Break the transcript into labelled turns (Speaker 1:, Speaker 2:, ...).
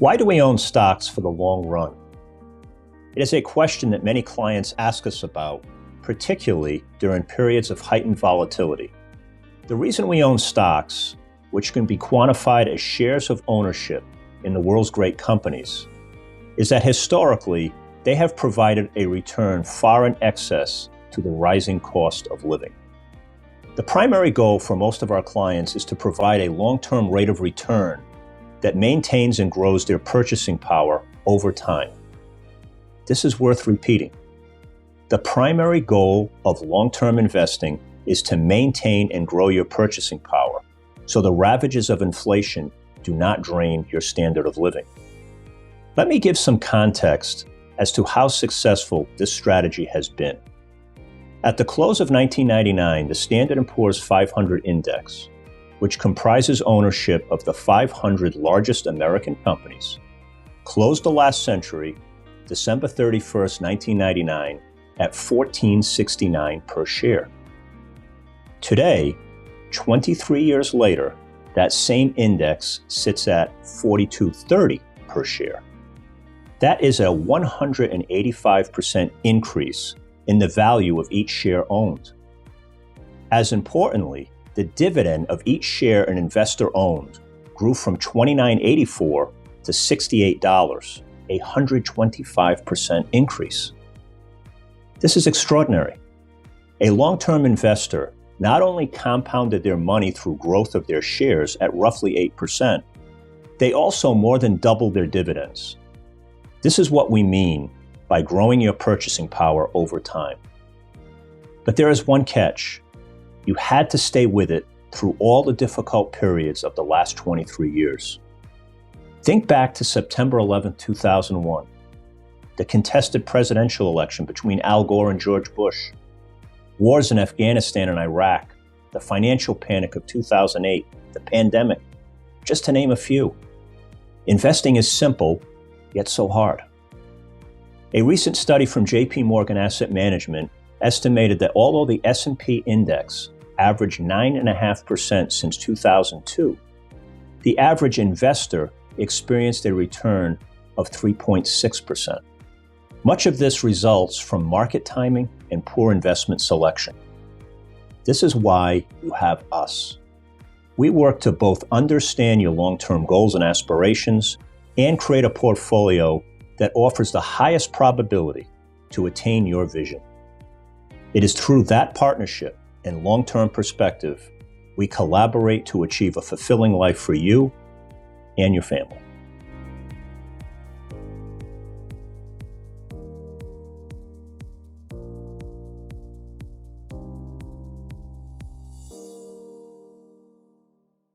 Speaker 1: Why do we own stocks for the long run? It is a question that many clients ask us about, particularly during periods of heightened volatility. The reason we own stocks, which can be quantified as shares of ownership in the world's great companies, is that historically they have provided a return far in excess to the rising cost of living. The primary goal for most of our clients is to provide a long-term rate of return that maintains and grows their purchasing power over time. This is worth repeating. The primary goal of long-term investing is to maintain and grow your purchasing power, so the ravages of inflation do not drain your standard of living. Let me give some context as to how successful this strategy has been. At the close of 1999, the Standard & Poor's 500 Index, which comprises ownership of the 500 largest American companies, closed the last century, December 31st, 1999, at $14.69 per share. Today, 23 years later, that same index sits at $42.30 per share. That is a 185% increase in the value of each share owned. As importantly, the dividend of each share an investor owned grew from $29.84 to $68, a 125% increase. This is extraordinary. A long-term investor not only compounded their money through growth of their shares at roughly 8%, they also more than doubled their dividends. This is what we mean by growing your purchasing power over time. But there is one catch. You had to stay with it through all the difficult periods of the last 23 years. Think back to September 11, 2001, the contested presidential election between Al Gore and George Bush, wars in Afghanistan and Iraq, the financial panic of 2008, the pandemic, just to name a few. Investing is simple, yet so hard. A recent study from JP Morgan Asset Management estimated that although the S&P index averaged 9.5% since 2002, the average investor experienced a return of 3.6%. Much of this results from market timing and poor investment selection. This is why you have us. We work to both understand your long-term goals and aspirations and create a portfolio that offers the highest probability to attain your vision. It is through that partnership and long-term perspective we collaborate to achieve a fulfilling life for you and your family.